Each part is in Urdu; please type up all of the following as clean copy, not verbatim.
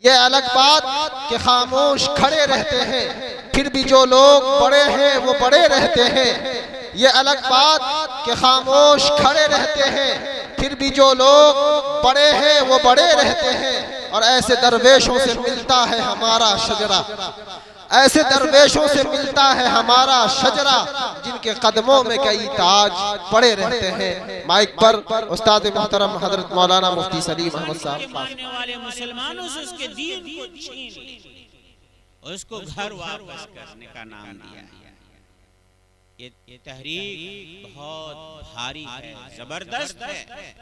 یہ الگ بات کہ خاموش کھڑے رہتے ہیں، پھر بھی جو لوگ بڑے ہیں وہ بڑے رہتے ہیں۔ یہ الگ بات کہ خاموش کھڑے رہتے ہیں، پھر بھی جو لوگ بڑے ہیں وہ بڑے رہتے ہیں۔ اور ایسے درویشوں سے ملتا ہے ہمارا شجرہ، ایسے درویشوں سے ملتا ہے ہمارا شجرہ، جن کے قدموں میں کئی تاج پڑے رہتے ہیں۔ مائک پر استاد محترم حضرت مولانا مفتی سلیم احمد صاحب۔ ماننے والے مسلمانوں سے اس کے دین کو چھین لی اور اس کو گھر واپس کرنے کا نام دیا ہے۔ یہ تحریک بہت بھاری ہے، زبردست ہے۔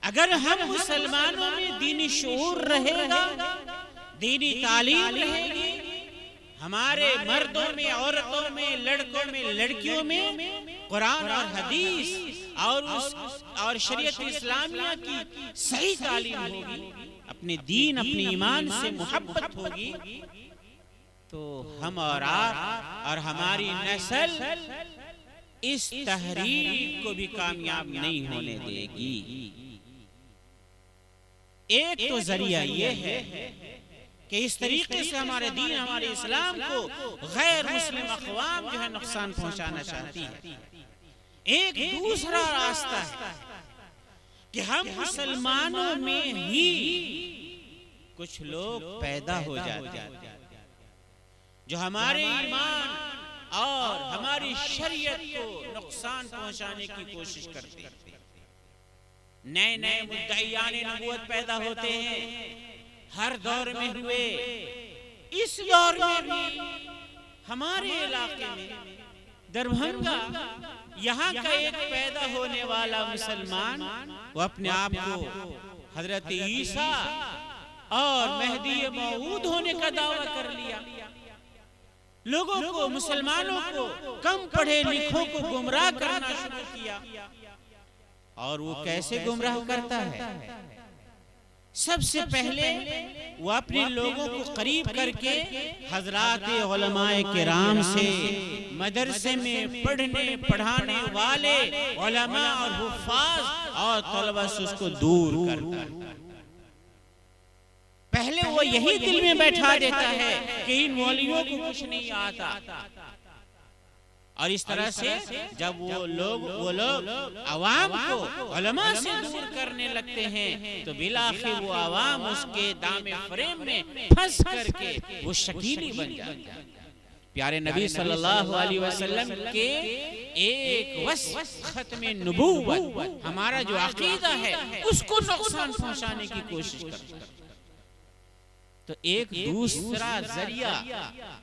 اگر ہم مسلمانوں میں دینی شعور رہے گا، دینی تعلیم رہے گی، ہمارے مردوں میں، عورتوں میں، لڑکوں میں، لڑکیوں میں قرآن اور حدیث اور شریعت اسلامیہ کی صحیح تعلیم ہوگی، اپنے دین اپنے ایمان سے محبت ہوگی، تو ہم اور آپ اور ہماری نسل اس تحریک کو بھی کامیاب نہیں ہونے دے گی۔ ایک تو ذریعہ یہ ہے کہ اس طریقے سے ہمارے دین ہمارے اسلام کو غیر مسلم اقوام جو ہے نقصان پہنچانا چاہتی ہے۔ ایک دوسرا راستہ ہے کہ ہم مسلمانوں میں ہی کچھ لوگ پیدا ہو جاتے ہیں جو ہمارے ایمان اور ہماری شریعت کو نقصان پہنچانے کی کوشش کرتے ہیں۔ نئے نئے مدعیان نبوت پیدا ہوتے ہیں، ہر دور میں ہوئے۔ اس دور میں بھی ہمارے علاقے میں دربھنگا یہاں کا ایک پیدا ہونے والا مسلمان وہ اپنے آپ کو حضرت عیسیٰ اور مہدی موعود ہونے کا دعویٰ کر لیا۔ لوگوں کو، مسلمانوں کو، کم پڑھے لکھوں کو گمراہ کرنا شروع کیا۔ اور وہ کیسے گمراہ کرتا ہے؟ سب سے پہلے وہ اپنے لوگوں کو قریب کر کے حضرات علماء کرام سے، مدرسے میں پڑھنے پڑھانے والے علماء اور حفاظ اور طلبہ سے اس کو دور کرتا ہے۔ پہلے وہ یہی دل میں بیٹھا دیتا ہے کہ ان مولیوں کو کچھ نہیں آتا، اور اس طرح سے جب وہ لوگ عوام کو علماء سے دور کرنے لگتے ہیں تو بالآخر وہ عوام اس کے دام فریم میں پھنس کر کے وہ شکیلی بن جاتے ہیں۔ پیارے نبی صلی اللہ علیہ وسلم کے ایک وصف ختم نبوت، ہمارا جو عقیدہ ہے اس کو نقصان پہنچانے کی کوشش کرتے ہیں۔ تو ایک دوسرا ذریعہ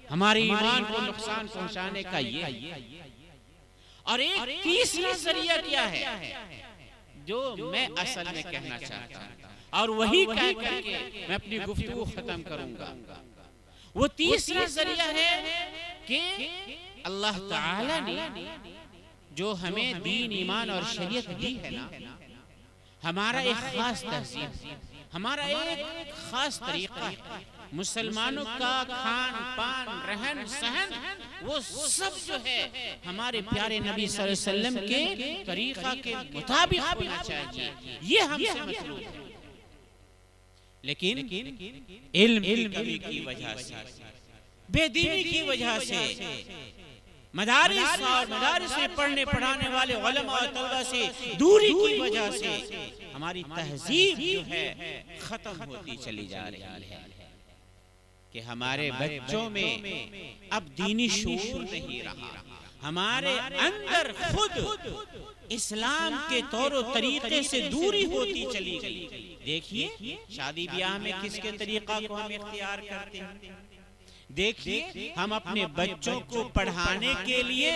ہمارے ایمان کو نقصان پہنچانے کا یہ ہے۔ اور ایک تیسرا ذریعہ کیا ہے جو میں اصل میں کہنا چاہتا ہوں، اور وہی کہہ کر کے میں اپنی گفتگو ختم کروں گا۔ وہ تیسرا ذریعہ ہے کہ اللہ تعالی نے جو ہمیں دین ایمان اور شریعت دی ہے نا، ہمارا ایک خاص تہذیب، ہمارا ایک خاص طریقہ ہے، مسلمانوں کا کھان پان رہن سہن وہ سب جو ہے ہمارے پیارے نبی صلی اللہ علیہ وسلم کے طریقہ کے مطابق ہونا چاہیے، یہ ہم سے مطلوب ہے۔ لیکن علم کی کمی کی وجہ سے، بے دینی کی وجہ سے، مدارس اور مدارس میں پڑھنے پڑھانے والے علماء اور طلبہ سے دوری کی وجہ سے ہماری تہذیب جو ہے ختم ہوتی چلی جا رہی ہے کہ ہمارے بچوں میں اب دینی شعور نہیں رہا، ہمارے اندر خود اسلام کے طور و طریقے سے دوری ہوتی چلی گئی۔ دیکھیے شادی بیاہ میں کس کے طریقہ کو ہم اختیار کرتے ہیں، دیکھیے ہم اپنے بچوں کو پڑھانے کے لیے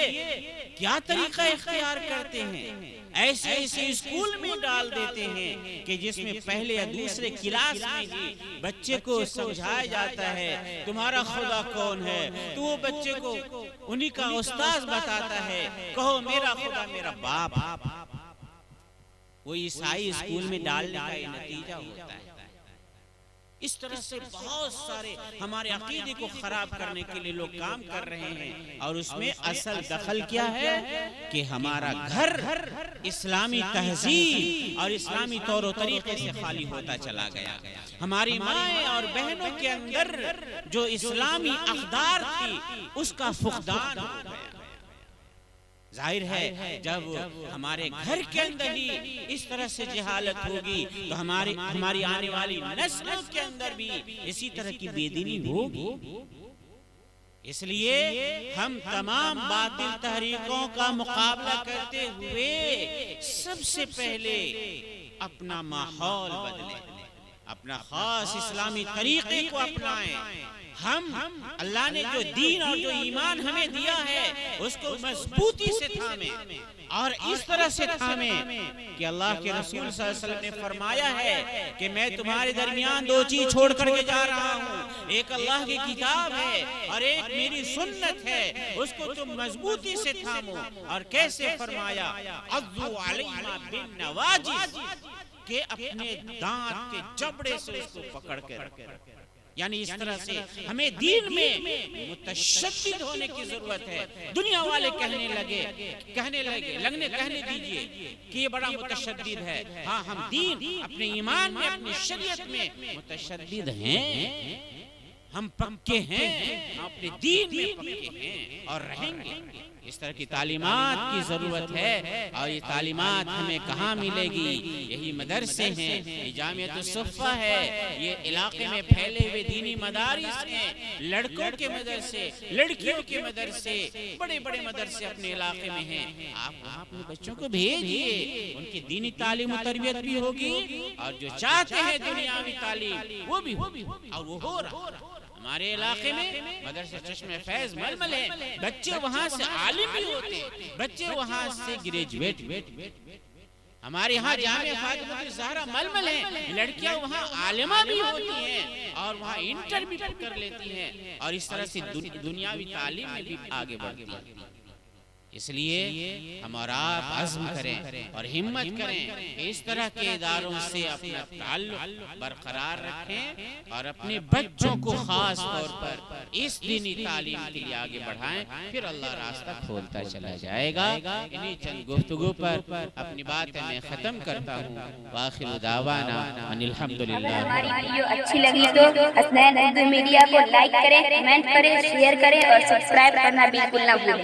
کیا طریقہ اختیار کرتے ہیں، ایسے ایسے اسکول میں ڈال دیتے ہیں کہ جس میں پہلے یا دوسرے کلاس میں ہی بچے کو سمجھایا جاتا ہے تمہارا خدا کون ہے، تو وہ بچے کو انہی کا استاذ بتاتا ہے، کہو میرا خدا میرا باپ۔ وہ عیسائی اسکول میں ڈالنے کا یہ نتیجہ ہوتا ہے۔ اس طرح سے بہت سارے ہمارے عقیدے کو خراب کرنے کے لیے لوگ کام کر رہے ہیں، اور اس میں اصل دخل کیا ہے کہ ہمارا گھر اسلامی تہذیب اور اسلامی طور و طریقے سے خالی ہوتا چلا گیا، ہماری مائیں اور بہنوں کے اندر جو اسلامی اقدار تھی اس کا فقدان ہو گیا۔ ظاہر ہے جب ہمارے گھر کے اندر ہی اس طرح سے جہالت ہوگی تو ہماری آنے والی نسلوں کے اندر بھی اسی طرح کی بے دینی ہوگی۔ اس لیے ہم تمام باطل تحریکوں کا مقابلہ کرتے ہوئے سب سے پہلے اپنا ماحول بدلیں، اپنا خاص اسلامی طریقے کو اپنائیں۔ ہم اللہ نے جو دین اور جو ایمان ہمیں دیا ہے اس کو مضبوطی سے تھامیں، اور اس طرح سے تھامیں کہ اللہ کے رسول صلی اللہ علیہ وسلم نے فرمایا ہے کہ میں تمہارے درمیان دو چیز چھوڑ کر کے جا رہا ہوں، ایک اللہ کی کتاب ہے اور ایک میری سنت ہے، اس کو تم مضبوطی سے تھامو۔ اور کیسے فرمایا؟ عضو علیہما بالنواجذ، کہ اپنے دانت کے جبڑے سے اس کو پکڑ کے رکھے۔ یعنی اس طرح سے ہمیں دین میں متشدد ہونے کی ضرورت ہے۔ دنیا والے کہنے دیجئے کہ یہ بڑا متشدد ہے، ہاں ہم دین اپنے ایمان میں اپنی شریعت میں متشدد ہیں، ہم پکے ہیں، ہم اپنے دین میں پکے ہیں اور رہیں گے۔ اس طرح کی تعلیمات کی ضرورت ہے، اور یہ تعلیمات ہمیں کہاں ملے گی؟ یہی مدرسے ہیں، یہ جامعۃ الصفہ ہے، یہ علاقے میں پھیلے ہوئے دینی مدارس ہیں، لڑکوں کے مدرسے، لڑکیوں کے مدرسے، بڑے بڑے مدرسے اپنے علاقے میں ہیں۔ آپ اپنے بچوں کو بھیجئے، ان کی دینی تعلیم و تربیت بھی ہوگی، اور جو چاہتے ہیں دنیاوی تعلیم وہ بھی ہوگی، اور وہ ہو رہا۔ ہمارے علاقے میں مدرسہ چشمہ فیض ململ ہے، بچے وہاں سے عالم بھی ہوتے، بچے وہاں سے گریجویٹ۔ ہمارے یہاں جامعہ فاطمہ الزہرا ململ ہے، لڑکیاں وہاں عالمہ بھی ہوتی ہیں اور وہاں انٹر بھی کر لیتی ہیں، اور اس طرح سے دنیاوی تعلیم میں بھی آگے بڑھتی ہیں۔ اس لیے ہم اور آپ عزم کریں اور ہمت کریں کہ اس طرح کے اداروں سے اپنا تعلق برقرار رکھیں، اور اپنے بچوں کو خاص طور پر اس دینی تعلیم کے لیے آگے بڑھائیں، پھر اللہ راستہ کھولتا چلا جائے گا۔ انہی چند گفتگو پر اپنی باتیں میں ختم کرتا ہوں۔ وآخر دعوانا ان الحمدللہ۔ ہماری ویڈیو اچھی لگی تو حسنین اردو میڈیا کو لائک کریں، کمنٹ کریں، شیئر کریں اور سبسکرائب کرنا بالکل نہ بھولیں۔